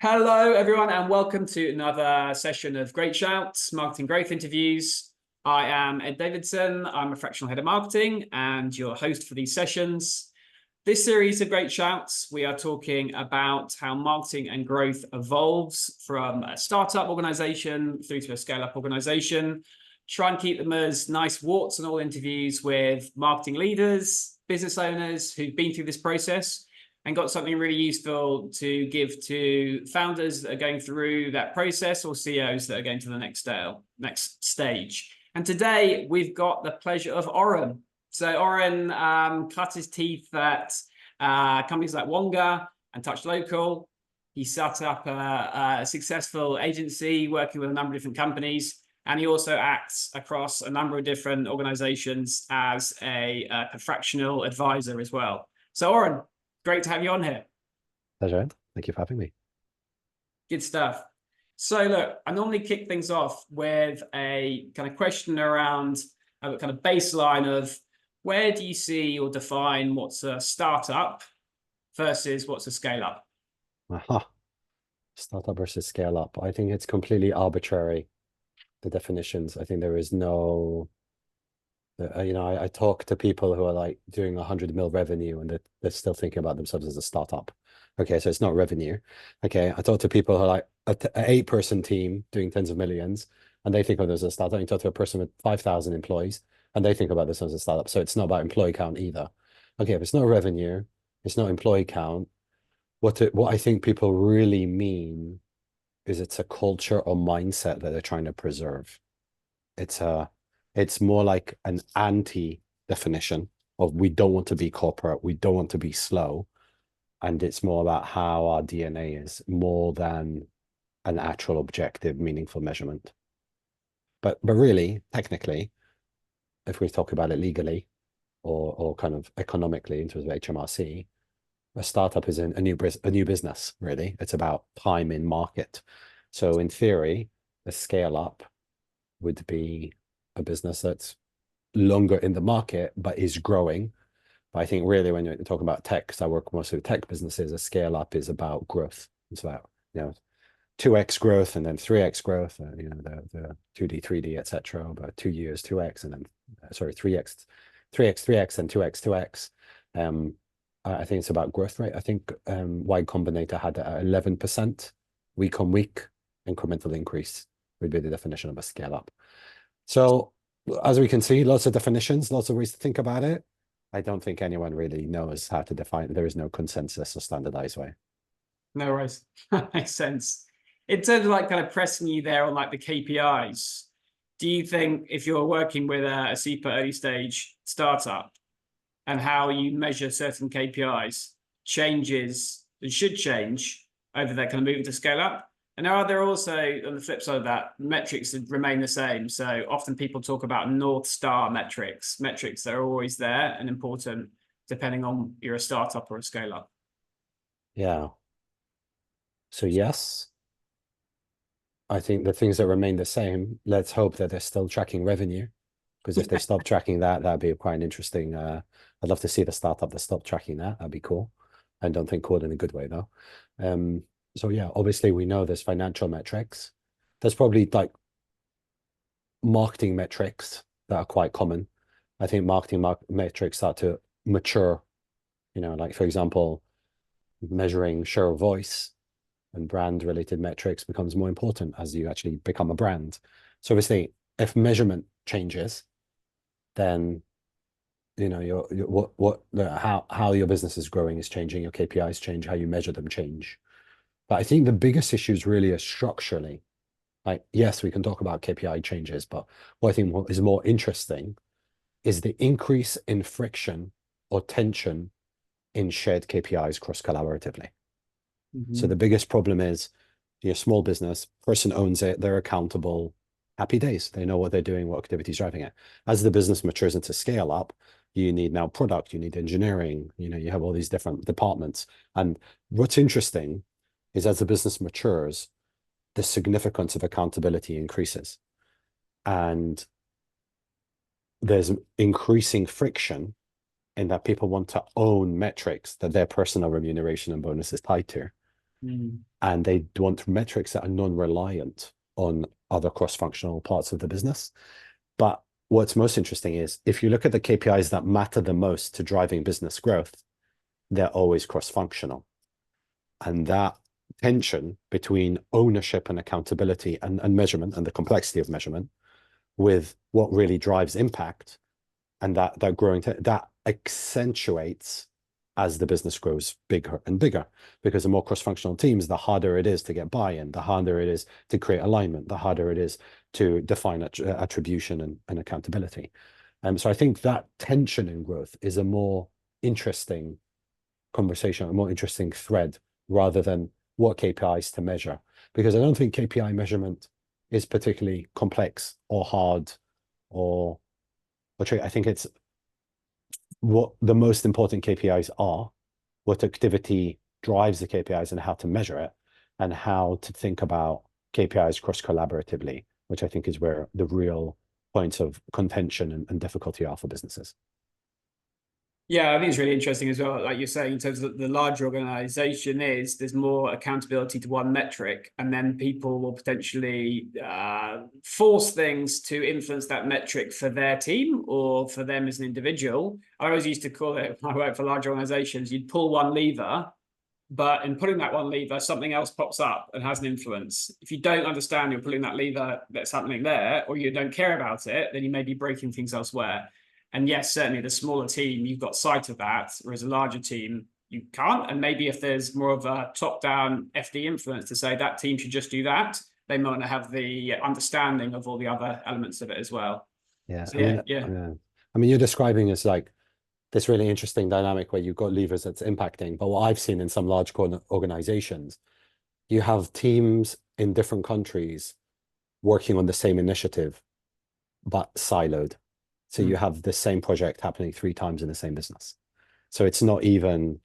Hello, everyone, and welcome to another session of Great Shouts, Marketing Growth Interviews. I am Ed Davidson. I'm a fractional head of marketing and your host for these sessions. This series of Great Shouts, we are talking about how marketing and growth evolves from a startup organization through to a scale-up organization. Try and keep them as nice warts and all interviews with marketing leaders, business owners who've been through this process and got something really useful to give to founders that are going through that process or CEOs that are going to the next stage. And today we've got the pleasure of Oren. So Oren cut his teeth at companies like Wonga and Touch Local. He set up a successful agency working with a number of different companies. And he also acts across a number of different organizations as a fractional advisor as well. So Oren, great to have you on here. Pleasure. Thank you for having me. Good stuff. So look, I normally kick things off with a kind of question around a kind of baseline of where do you see or define what's a startup versus what's a scale up? Aha. Startup versus scale up. I think it's completely arbitrary, the definitions. I think there is no, I talk to people who are like doing 100 mil revenue and they're still thinking about themselves as a startup. Okay, so it's not revenue. Okay, I talk to people who are like an 8-person team doing tens of millions and they think of this as a startup. You talk to a person with 5,000 employees and they think about this as a startup. So it's not about employee count either. Okay, if it's not revenue, it's not employee count. What I think people really mean is it's a culture or mindset that they're trying to preserve. It's more like an anti-definition of we don't want to be corporate, we don't want to be slow. And it's more about how our DNA is more than an actual objective, meaningful measurement. But really, technically, if we talk about it legally or kind of economically in terms of HMRC, a startup is a new business, really. It's about time in market. So in theory, a scale up would be a business that's longer in the market, but is growing. But I think really when you're talking about tech, because I work mostly with tech businesses, a scale up is about growth. It's about, 2x growth and then 3x growth, the 2D, 3D, etc. About 2 years, 2x, and then, 3x, 3x, and 2x, 2x. I think it's about growth rate. I think Y Combinator had 11% week on week incremental increase would be the definition of a scale up. So as we can see, lots of definitions, lots of ways to think about it. I don't think anyone really knows how to define it. There is no consensus or standardized way. No worries. Makes sense. In terms of like kind of pressing you there on like the KPIs, do you think if you're working with a super early stage startup and how you measure certain KPIs changes and should change over that kind of moving to scale up? And are there also, on the flip side of that, metrics that remain the same? So often people talk about North Star metrics that are always there and important depending on you're a startup or a scale up. Yeah. So yes, I think the things that remain the same, let's hope that they're still tracking revenue. Because if they stop tracking that, that'd be quite an interesting, I'd love to see the startup that stopped tracking that. That'd be cool. I don't think cool in a good way though. So yeah, obviously we know there's financial metrics. There's probably like marketing metrics that are quite common. I think marketing metrics start to mature, like for example, measuring share of voice and brand related metrics becomes more important as you actually become a brand. So obviously if measurement changes, then how your business is growing is changing, your KPIs change, how you measure them change. But I think the biggest issues really are structurally. Like, yes, we can talk about KPI changes, but what I think is more interesting is the increase in friction or tension in shared KPIs cross-collaboratively. So the biggest problem is you're a small business, person owns it, they're accountable, happy days. They know what they're doing, what activities driving it. As the business matures into scale up, you need now product, you need engineering, you have all these different departments. And what's interesting is as the business matures, the significance of accountability increases. And there's increasing friction in that people want to own metrics that their personal remuneration and bonus is tied to. And they want metrics that are non-reliant on other cross-functional parts of the business. But what's most interesting is if you look at the KPIs that matter the most to driving business growth, they're always cross-functional. And that tension between ownership and accountability and measurement and the complexity of measurement with what really drives impact and that growing that accentuates as the business grows bigger and bigger, because the more cross-functional teams, the harder it is to get buy-in, the harder it is to create alignment, the harder it is to define attribution and accountability. So I think that tension in growth is a more interesting conversation, a more interesting thread, rather than what KPIs to measure, because I don't think KPI measurement is particularly complex or hard or tricky. I think it's what the most important KPIs are, what activity drives the KPIs and how to measure it, and how to think about KPIs cross-collaboratively, which I think is where the real points of contention and difficulty are for businesses. Yeah, I think it's really interesting as well. Like you're saying, in terms of the larger organization there's more accountability to one metric, and then people will potentially force things to influence that metric for their team or for them as an individual. I always used to call it, when I work for large organizations, you'd pull one lever, but in pulling that one lever, something else pops up and has an influence. If you don't understand you're pulling that lever, there's something there, or you don't care about it, then you may be breaking things elsewhere. And yes, certainly the smaller team, you've got sight of that, whereas a larger team, you can't. And maybe if there's more of a top-down FD influence to say that team should just do that, they might not have the understanding of all the other elements of it as well. Yeah, So, I mean, you're describing as like this really interesting dynamic where you've got levers that's impacting. But what I've seen in some large organizations, you have teams in different countries working on the same initiative, but siloed. So you have the same project happening 3 times in the same business. So it's not even,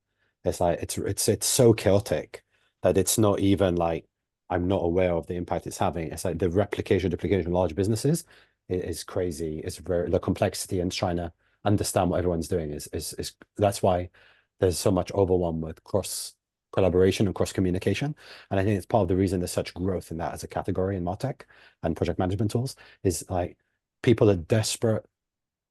it's like, it's so chaotic that it's not even like, I'm not aware of the impact it's having. It's like the duplication of large businesses is crazy. It's the complexity and trying to understand what everyone's doing is that's why there's so much overwhelm with cross collaboration and cross communication. And I think it's part of the reason there's such growth in that as a category in MarTech and project management tools, is like people are desperate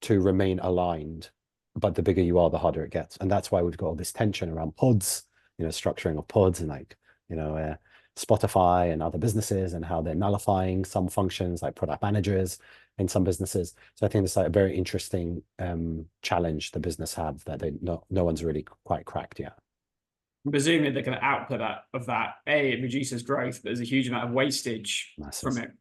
to remain aligned, but the bigger you are, the harder it gets. And that's why we've got all this tension around pods, structuring of pods, and like, Spotify and other businesses, and how they're nullifying some functions like product managers in some businesses. So I think it's like a very interesting challenge the business have that no one's really quite cracked yet. Presumably they're going to output of that. It reduces growth, but there's a huge amount of wastage from it,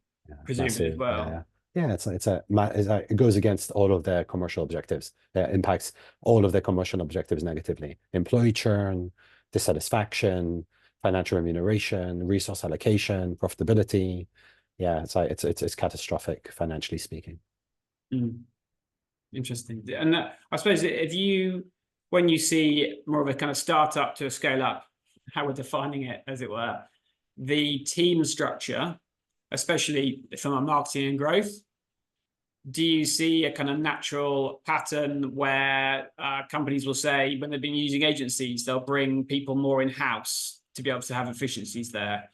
presumably as well. Yeah, it goes against all of their commercial objectives. It impacts all of their commercial objectives negatively. Employee churn, dissatisfaction, financial remuneration, resource allocation, profitability. Yeah, it's catastrophic financially speaking. Interesting. And I suppose when you see more of a kind of startup to a scale up, how we're defining it, as it were, the team structure, especially from a marketing and growth, do you see a kind of natural pattern where companies will say, when they've been using agencies, they'll bring people more in-house to be able to have efficiencies there,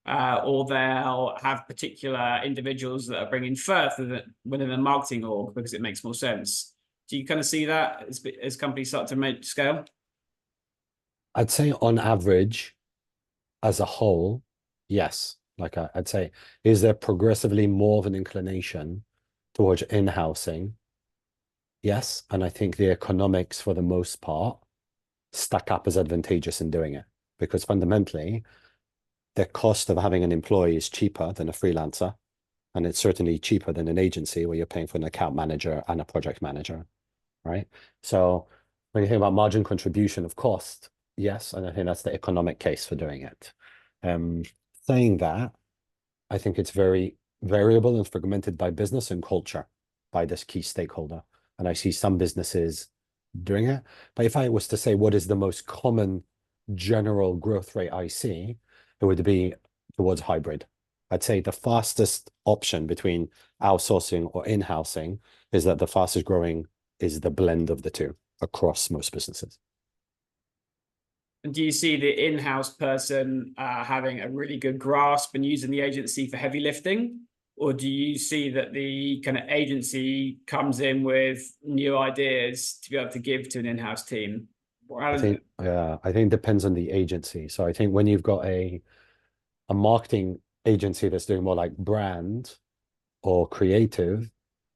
or they'll have particular individuals that are bringing further within a marketing org because it makes more sense? Do you kind of see that as companies start to make scale? I'd say on average, as a whole, yes. Like I'd say, is there progressively more of an inclination towards in-housing? Yes. And I think the economics, for the most part, stack up as advantageous in doing it, because fundamentally, the cost of having an employee is cheaper than a freelancer. And it's certainly cheaper than an agency where you're paying for an account manager and a project manager, right? So when you think about margin contribution of cost, yes, and I think that's the economic case for doing it. Saying that, I think it's very variable and fragmented by business and culture, by this key stakeholder. And I see some businesses doing it. But if I was to say what is the most common general growth rate I see, it would be towards hybrid. I'd say the fastest option between outsourcing or in-housing is that the fastest growing is the blend of the two across most businesses. And do you see the in-house person having a really good grasp and using the agency for heavy lifting? Or do you see that the kind of agency comes in with new ideas to be able to give to an in-house team? I think it depends on the agency. So I think when you've got a marketing agency that's doing more like brand or creative,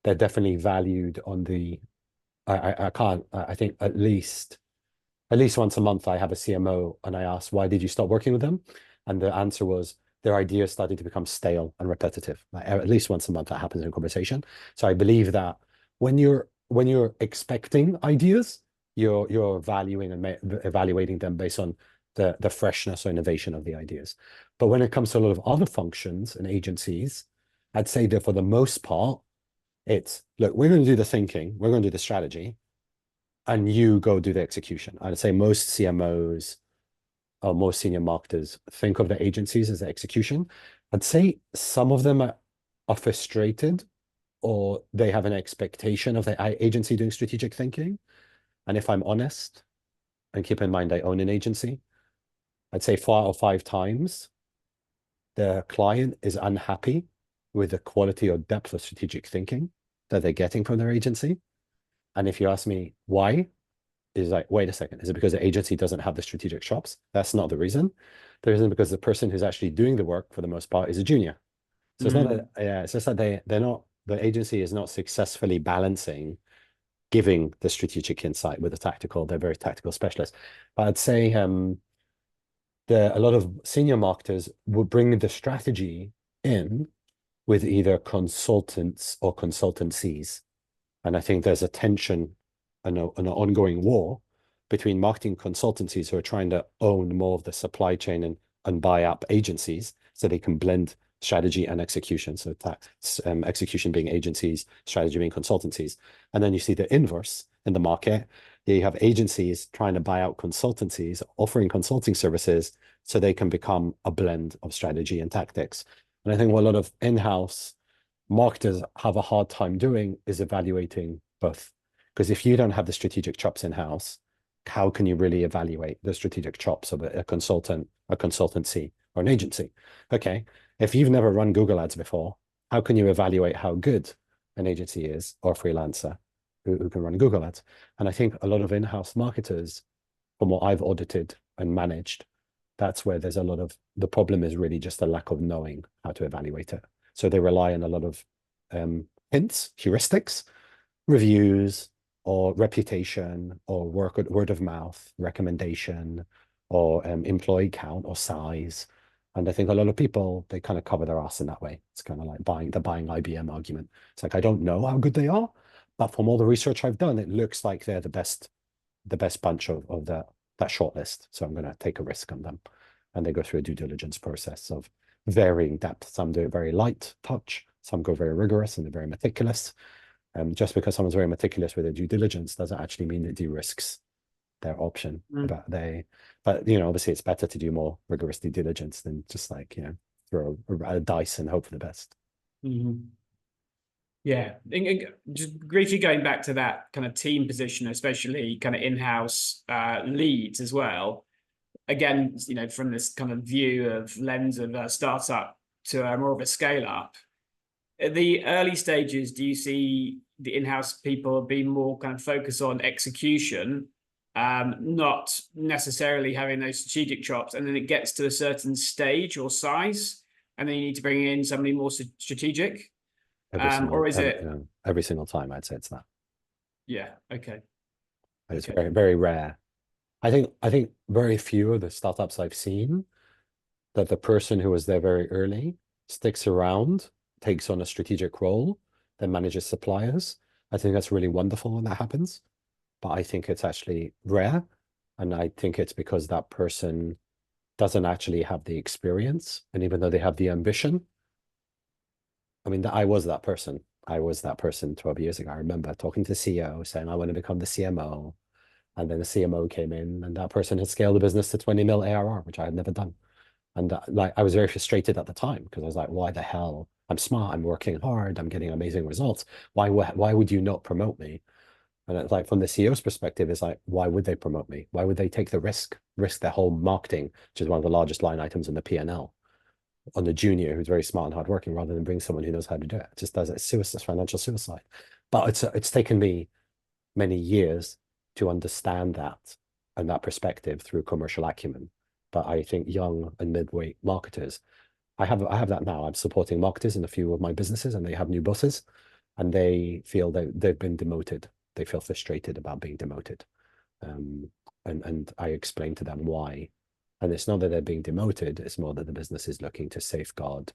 they're definitely valued on the I think at least once a month I have a CMO and I ask, why did you stop working with them? And the answer was their ideas started to become stale and repetitive. Like, at least once a month that happens in a conversation. So I believe that when you're expecting ideas, you're valuing and evaluating them based on the freshness or innovation of the ideas. But when it comes to a lot of other functions and agencies, I'd say that for the most part, it's, look, we're going to do the thinking, we're going to do the strategy, and you go do the execution. I'd say most CMOs or most senior marketers think of the agencies as the execution. I'd say some of them are frustrated, or they have an expectation of the agency doing strategic thinking. And if I'm honest, and keep in mind I own an agency, I'd say 4 or 5 times the client is unhappy with the quality or depth of strategic thinking that they're getting from their agency. And if you ask me why, is like, wait a second, is it because the agency doesn't have the strategic chops? That's not the reason. The reason because the person who's actually doing the work for the most part is a junior. So it's not that, it's just that they're not, the agency is not successfully balancing giving the strategic insight with the tactical. They're very tactical specialists. But I'd say a lot of senior marketers would bring the strategy in with either consultants or consultancies. And I think there's a tension and an ongoing war between marketing consultancies who are trying to own more of the supply chain and buy up agencies so they can blend strategy and execution. So execution being agencies, strategy being consultancies. And then you see the inverse in the market. You have agencies trying to buy out consultancies, offering consulting services so they can become a blend of strategy and tactics. And I think what a lot of in-house marketers have a hard time doing is evaluating both. Because if you don't have the strategic chops in-house, how can you really evaluate the strategic chops of a consultant, a consultancy, or an agency? Okay, if you've never run Google Ads before, how can you evaluate how good an agency is or a freelancer who can run Google Ads? And I think a lot of in-house marketers, from what I've audited and managed, that's where there's a lot of, the problem is really just a lack of knowing how to evaluate it. So they rely on a lot of hints, heuristics, reviews, or reputation, or word of mouth, recommendation, or employee count or size. And I think a lot of people, they kind of cover their ass in that way. It's kind of like buying IBM argument. It's like, I don't know how good they are, but from all the research I've done, it looks like they're the best bunch of that shortlist. So I'm going to take a risk on them. And they go through a due diligence process of varying depth. Some do it very light touch, some go very rigorous and they're very meticulous. Just because someone's very meticulous with their due diligence doesn't actually mean it de-risks their option. But obviously it's better to do more rigorous due diligence than just like, throw a dice and hope for the best. Yeah, just briefly going back to that kind of team position, especially kind of in-house leads as well. Again, from this kind of lens of a startup to more of a scale up. At the early stages, do you see the in-house people being more kind of focused on execution, not necessarily having those strategic chops, and then it gets to a certain stage or size, and then you need to bring in somebody more strategic? Or is it every single time? I'd say it's that. Yeah. Okay. It's very, very rare. I think very few of the startups I've seen that the person who was there very early sticks around, takes on a strategic role, then manages suppliers. I think that's really wonderful when that happens. But I think it's actually rare. And I think it's because that person doesn't actually have the experience. And even though they have the ambition, I mean, I was that person. I was that person 12 years ago. I remember talking to the CEO saying, I want to become the CMO. And then the CMO came in and that person had scaled the business to 20 mil ARR, which I had never done. And I was very frustrated at the time because I was like, why the hell? I'm smart, I'm working hard, I'm getting amazing results. Why would you not promote me? And it's like from the CEO's perspective, it's like, why would they promote me? Why would they take the risk their whole marketing, which is one of the largest line items in the P&L, on the junior who's very smart and hardworking, rather than bring someone who knows how to do it? It just does it. It's suicide, financial suicide. But it's taken me many years to understand that and that perspective through commercial acumen. But I think young and midweight marketers, I have that now. I'm supporting marketers in a few of my businesses, and they have new bosses, and they feel that they've been demoted. They feel frustrated about being demoted. And I explain to them why. And it's not that they're being demoted, it's more that the business is looking to safeguard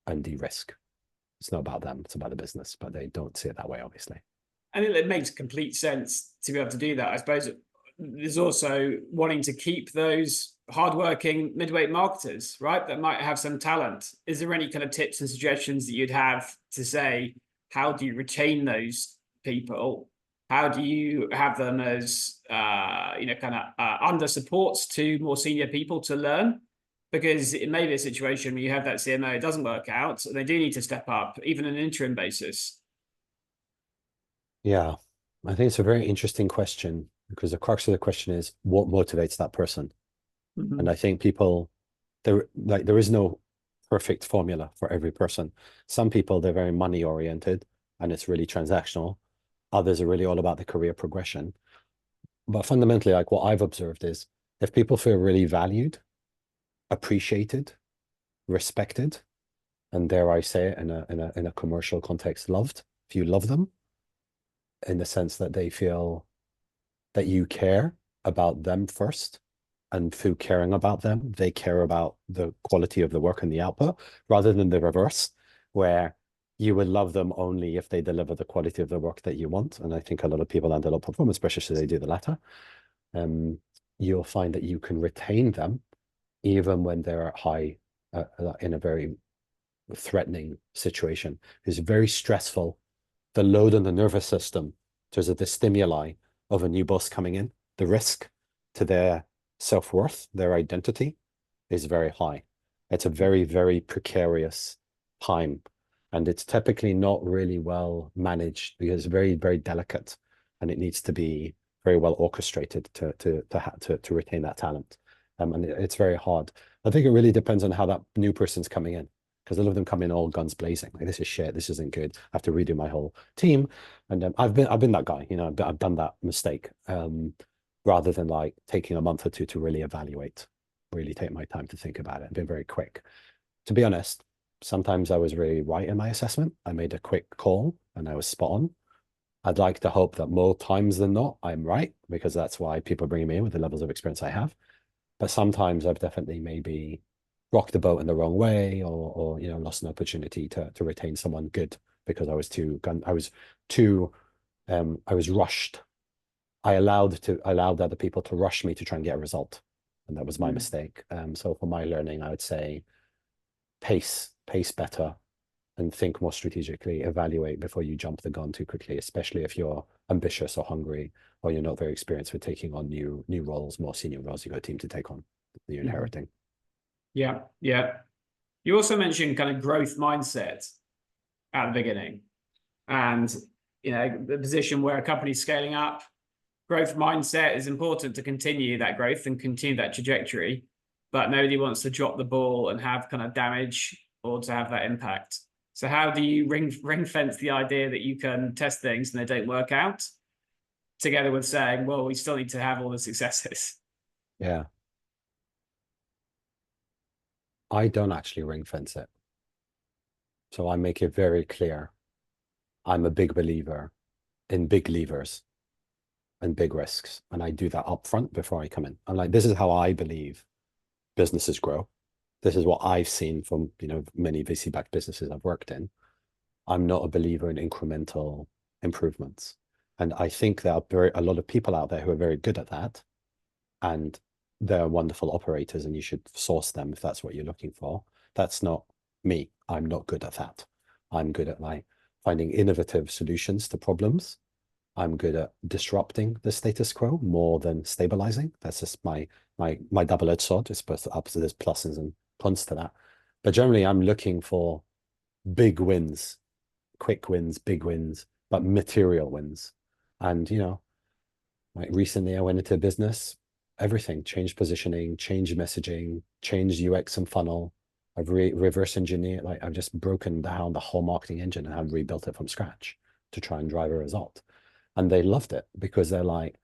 and de-risk. It's not about them, it's about the business, but they don't see it that way, obviously. And it makes complete sense to be able to do that. I suppose there's also wanting to keep those hardworking midweight marketers, right? That might have some talent. Is there any kind of tips and suggestions that you'd have to say, how do you retain those people? How do you have them as, under supports to more senior people to learn? Because it may be a situation where you have that CMO, it doesn't work out, and they do need to step up, even on an interim basis. Yeah, I think it's a very interesting question, because the crux of the question is what motivates that person. Mm-hmm. And I think there is no perfect formula for every person. Some people, they're very money oriented and it's really transactional. Others are really all about the career progression. But fundamentally, like what I've observed is if people feel really valued, appreciated, respected, and dare I say it in a commercial context, loved, if you love them, in the sense that they feel that you care about them first, and through caring about them, they care about the quality of the work and the output, rather than the reverse, where you would love them only if they deliver the quality of the work that you want. And I think a lot of people end up performance pressure, so they do the latter. You'll find that you can retain them even when they're high, in a very threatening situation. It's very stressful. The load on the nervous system, there's the stimuli of a new boss coming in, the risk to their self-worth, their identity, is very high. It's a very, very precarious time. And it's typically not really well managed, because it's very, very delicate, and it needs to be very well orchestrated to retain that talent. And it's very hard. I think it really depends on how that new person's coming in, because a lot of them come in all guns blazing, like, this is shit, this isn't good, I have to redo my whole team. And I've been that guy, I've done that mistake, rather than like taking a month or two to really evaluate, really take my time to think about it. I've been very quick. To be honest, sometimes I was really right in my assessment. I made a quick call and I was spot on. I'd like to hope that more times than not, I'm right, because that's why people are bringing me in with the levels of experience I have. But sometimes I've definitely maybe rocked the boat in the wrong way, or lost an opportunity to retain someone good, because I was rushed. I allowed other people to rush me to try and get a result, and that was my mistake. So for my learning, I would say pace better, and think more strategically, evaluate before you jump the gun too quickly, especially if you're ambitious or hungry, or you're not very experienced with taking on new roles, more senior roles. You got a team to take on that you're inheriting. Yeah. You also mentioned kind of growth mindset at the beginning, and the position where a company's scaling up. Growth mindset is important to continue that growth and continue that trajectory, but nobody wants to drop the ball and have kind of damage, or to have that impact. So how do you ring fence the idea that you can test things and they don't work out, together with saying, well, we still need to have all the successes? Yeah. I don't actually ring fence it. So I make it very clear. I'm a big believer in big levers and big risks. And I do that upfront before I come in. I'm like, this is how I believe businesses grow. This is what I've seen from, many VC-backed businesses I've worked in. I'm not a believer in incremental improvements. And I think there are a lot of people out there who are very good at that. And they're wonderful operators, and you should source them if that's what you're looking for. That's not me. I'm not good at that. I'm good at finding innovative solutions to problems. I'm good at disrupting the status quo more than stabilizing. That's just my double-edged sword. It's supposed to there's pluses and cons to that. But generally, I'm looking for big wins, quick wins, big wins, but material wins. And, like recently I went into business, everything changed, positioning, changed messaging, changed UX and funnel. I've reverse engineered, like I've just broken down the whole marketing engine and I've rebuilt it from scratch to try and drive a result. And they loved it because they're like,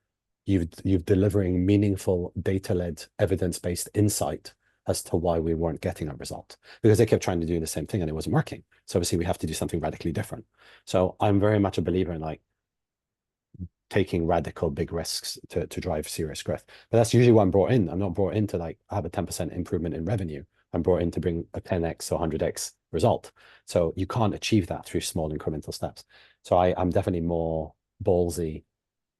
you've delivering meaningful data-led evidence-based insight as to why we weren't getting a result, because they kept trying to do the same thing and it wasn't working. So obviously we have to do something radically different. So I'm very much a believer in like taking radical big risks to drive serious growth. But that's usually what I'm brought in. I'm not brought in to like have a 10% improvement in revenue. I'm brought in to bring a 10x or 100x result. So you can't achieve that through small incremental steps. So I'm definitely more ballsy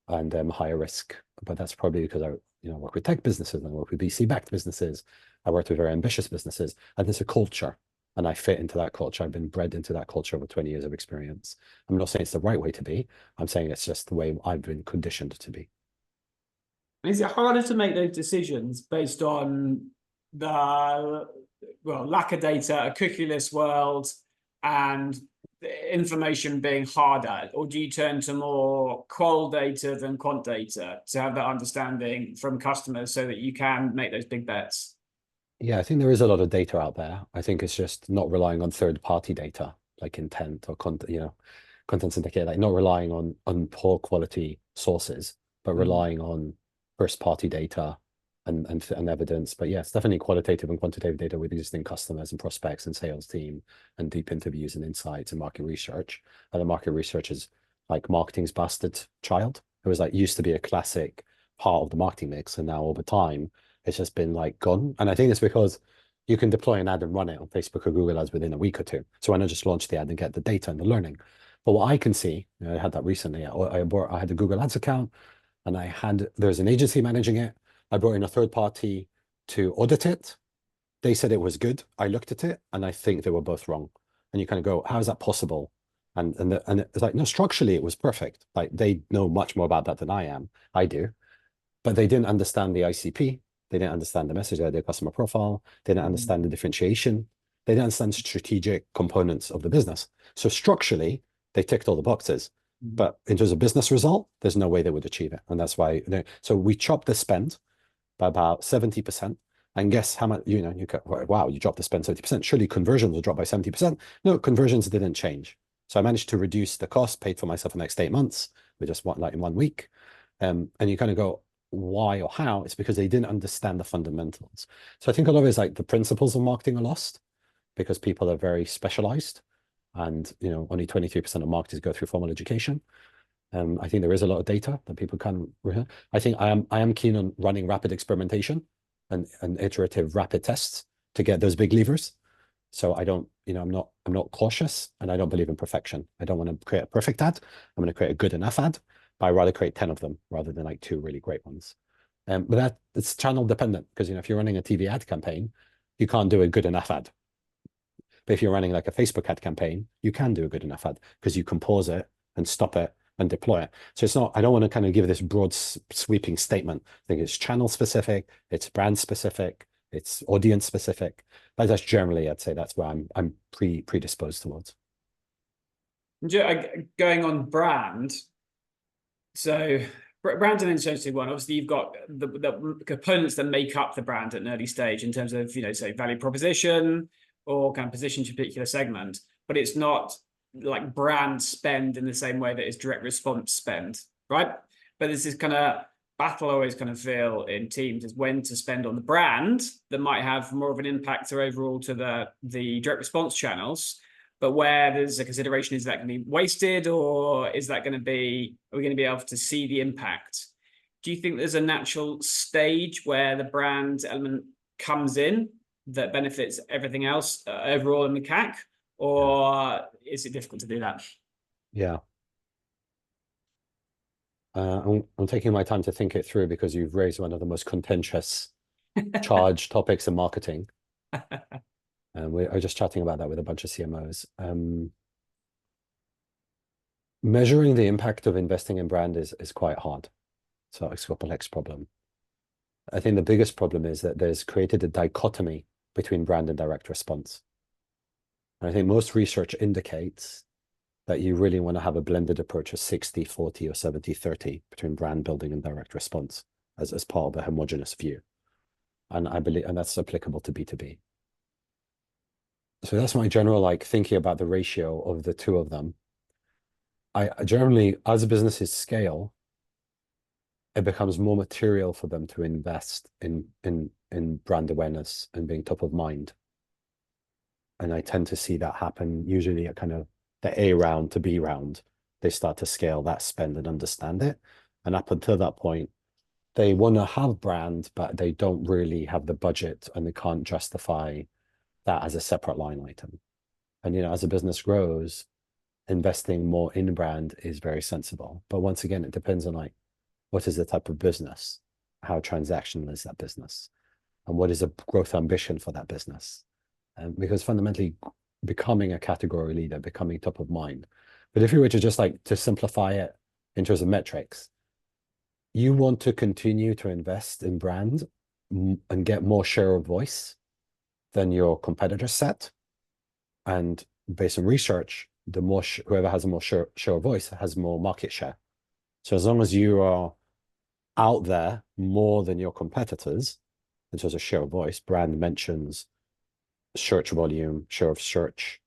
and higher risk. But that's probably because I work with tech businesses and I work with VC backed businesses. I work with very ambitious businesses, and there's a culture, and I fit into that culture. I've been bred into that culture over 20 years of experience. I'm not saying it's the right way to be. I'm saying it's just the way I've been conditioned to be. Is it harder to make those decisions based on the lack of data, a cookieless world, and information being harder, or do you turn to more qual data than quant data to have that understanding from customers so that you can make those big bets? Yeah, I think there is a lot of data out there. I think it's just not relying on third-party data like intent or content, contents indicator, like not relying on poor quality sources, but relying on first-party data and evidence. But yeah, it's definitely qualitative and quantitative data with existing customers and prospects and sales team and deep interviews and insights and market research. And the market research is like marketing's bastard child. It was like used to be a classic part of the marketing mix, and now over time it's just been like gone. And I think it's because you can deploy an ad and run it on Facebook or Google Ads within a week or two. So why not just launch the ad and get the data and the learning? But what I can see, I had that recently. I had a Google Ads account, and there's an agency managing it. I brought in a third party to audit it. They said it was good. I looked at it, and I think they were both wrong. And you kind of go, how is that possible? And it's like, no, structurally it was perfect. Like they know much more about that than I do, but they didn't understand the ICP. They didn't understand the message, their customer profile. They didn't understand the differentiation. They didn't understand strategic components of the business. So structurally, they ticked all the boxes. But in terms of business result, there's no way they would achieve it. And that's why, so we chopped the spend by about 70%. And guess how much, you go, wow, you dropped the spend 70%. Surely conversions will drop by 70%. No, conversions didn't change. So I managed to reduce the cost, paid for myself for the next 8 months with just in 1 week. And you kind of go, why or how? It's because they didn't understand the fundamentals. So I think a lot of it is like the principles of marketing are lost because people are very specialized, and only 23% of marketers go through formal education. I think there is a lot of data that people can. I think I am keen on running rapid experimentation and iterative rapid tests to get those big levers. So I don't, I'm not cautious, and I don't believe in perfection. I don't want to create a perfect ad. I'm going to create a good enough ad, but I'd rather create 10 of them rather than like 2 really great ones. But it's channel dependent, because if you're running a TV ad campaign, you can't do a good enough ad. But if you're running like a Facebook ad campaign, you can do a good enough ad because you can pause it and stop it and deploy it. So it's not, I don't want to kind of give this broad sweeping statement. I think it's channel specific, it's brand specific, it's audience specific. But that's generally, I'd say that's where I'm predisposed towards. Going on brand, so brand's an interesting one. Obviously, you've got the components that make up the brand at an early stage in terms of, say, value proposition or kind of position to a particular segment, but it's not like brand spend in the same way that it's direct response spend, right? But this is kind of battle I always kind of feel in teams is when to spend on the brand that might have more of an impact overall to the direct response channels, but where there's a consideration, is that going to be wasted, or is that going to be, are we going to be able to see the impact? Do you think there's a natural stage where the brand element comes in that benefits everything else overall in the CAC, or is it difficult to do that? Yeah. I'm taking my time to think it through because you've raised one of the most contentious charge topics in marketing. And we are just chatting about that with a bunch of CMOs. Measuring the impact of investing in brand is quite hard. So it's a complex problem. I think the biggest problem is that there's created a dichotomy between brand and direct response. And I think most research indicates that you really want to have a blended approach of 60-40 or 70-30 between brand building and direct response as part of a homogeneous view. And I believe, and that's applicable to B2B. So that's my general like thinking about the ratio of the two of them. I generally, as businesses scale, it becomes more material for them to invest in brand awareness and being top of mind. And I tend to see that happen usually at kind of the A round to B round. They start to scale that spend and understand it. And up until that point, they want to have brand, but they don't really have the budget and they can't justify that as a separate line item. And, you know, as a business grows, investing more in brand is very sensible. But once again, it depends on like, what is the type of business? How transactional is that business? And what is a growth ambition for that business? Because fundamentally, becoming a category leader, becoming top of mind. But if you were to just like to simplify it in terms of metrics, you want to continue to invest in brand and get more share of voice than your competitor set. And based on research, the more whoever has a more share of voice has more market share. So as long as you are out there more than your competitors in terms of share of voice, brand mentions, search volume, share of search,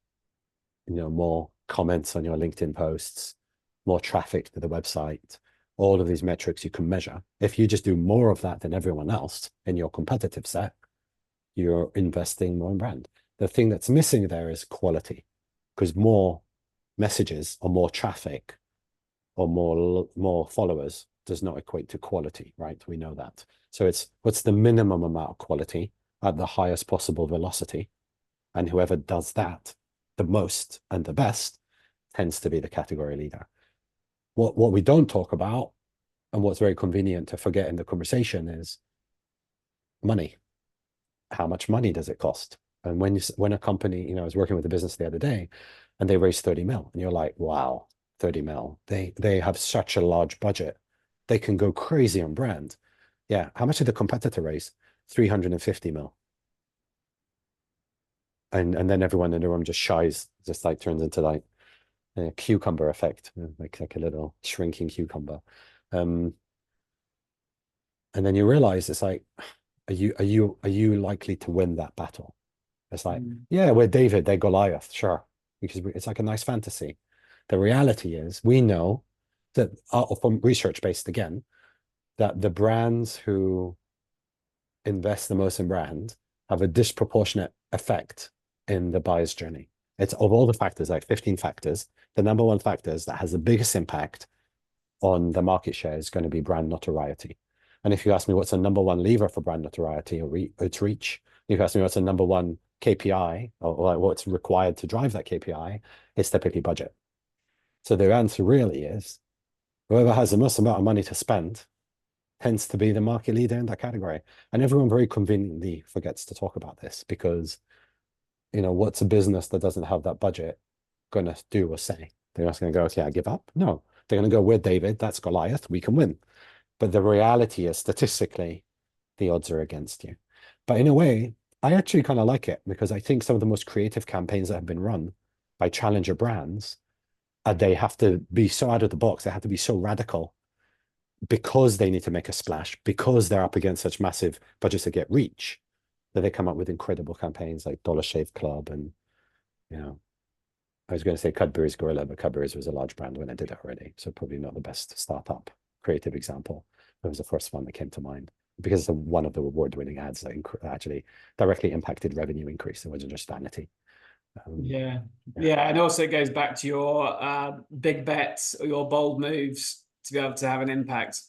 you know, more comments on your LinkedIn posts, more traffic to the website, all of these metrics you can measure. If you just do more of that than everyone else in your competitive set, you're investing more in brand. The thing that's missing there is quality, because more messages or more traffic or more followers does not equate to quality, right? We know that. So it's what's the minimum amount of quality at the highest possible velocity. And whoever does that the most and the best tends to be the category leader. What we don't talk about, and what's very convenient to forget in the conversation, is money. How much money does it cost? And when a company, you know, I was working with a business the other day and they raised 30 mil, and you're like, wow, 30 mil. They have such a large budget. They can go crazy on brand. Yeah. How much did the competitor raise? 350 mil. And then everyone in the room just shies, just like turns into like a cucumber effect, like a little shrinking cucumber. And then you realize it's like, are you likely to win that battle? It's like, yeah, we're David, they're Goliath, sure, because it's like a nice fantasy. The reality is, we know that from research based again, that the brands who invest the most in brand have a disproportionate effect in the buyer's journey. It's of all the factors, like 15 factors, the number one factors that has the biggest impact on the market share is going to be brand notoriety. And if you ask me what's the number one lever for brand notoriety or its reach, if you ask me what's the number one KPI or what's required to drive that KPI, it's typically budget. So the answer really is whoever has the most amount of money to spend tends to be the market leader in that category. And everyone very conveniently forgets to talk about this because, you know, what's a business that doesn't have that budget going to do or say? They're just going to go, yeah, give up? No, they're going to go, we're David, that's Goliath, we can win. But the reality is, statistically, the odds are against you. But in a way, I actually kind of like it because I think some of the most creative campaigns that have been run by challenger brands, they have to be so out of the box, they have to be so radical because they need to make a splash, because they're up against such massive budgets to get reach, that they come up with incredible campaigns like Dollar Shave Club and, you know, I was going to say Cadbury's Gorilla, but Cadbury's was a large brand when I did it already. So probably not the best startup creative example. It was the first one that came to mind because it's one of the award-winning ads that actually directly impacted revenue increase. It wasn't just vanity. Yeah. And also it goes back to your big bets or your bold moves to be able to have an impact.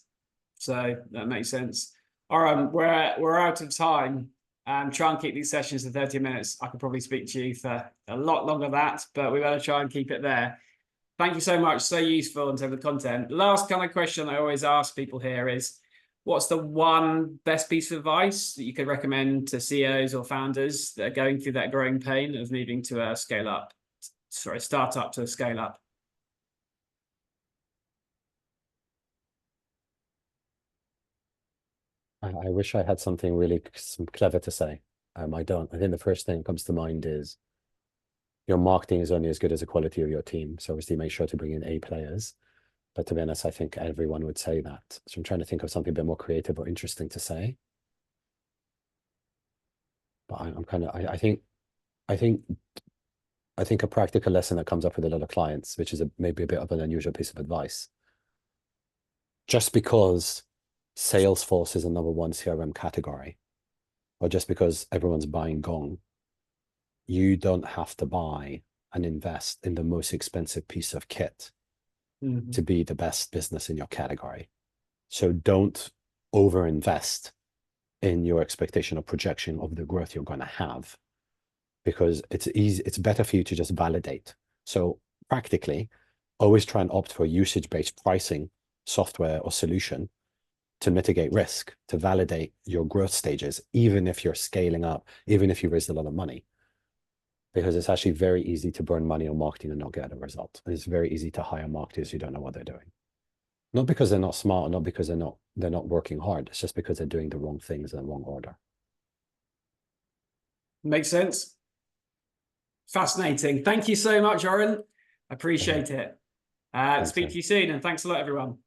So that makes sense. All right, we're out of time. Try and keep these sessions to 30 minutes. I could probably speak to you for a lot longer than that, but we better try and keep it there. Thank you so much. So useful in terms of content. Last kind of question I always ask people here is, what's the one best piece of advice that you could recommend to CEOs or founders that are going through that growing pain of moving to a startup to a scale up? I wish I had something really clever to say. I don't. I think the first thing that comes to mind is your marketing is only as good as the quality of your team. So obviously make sure to bring in A players. But to be honest, I think everyone would say that. So I'm trying to think of something a bit more creative or interesting to say. But I think a practical lesson that comes up with a lot of clients, which is maybe a bit of an unusual piece of advice. Just because Salesforce is a #1 CRM category, or just because everyone's buying Gong, you don't have to buy and invest in the most expensive piece of kit to be the best business in your category. So don't overinvest in your expectation or projection of the growth you're going to have, because it's better for you to just validate. So practically, always try and opt for usage-based pricing software or solution to mitigate risk, to validate your growth stages, even if you're scaling up, even if you raised a lot of money. Because it's actually very easy to burn money on marketing and not get a result. And it's very easy to hire marketers who don't know what they're doing. Not because they're not smart, not because they're not working hard. It's just because they're doing the wrong things in the wrong order. Makes sense. Fascinating. Thank you so much, Oren. Appreciate it. Speak to you soon, and thanks a lot, everyone.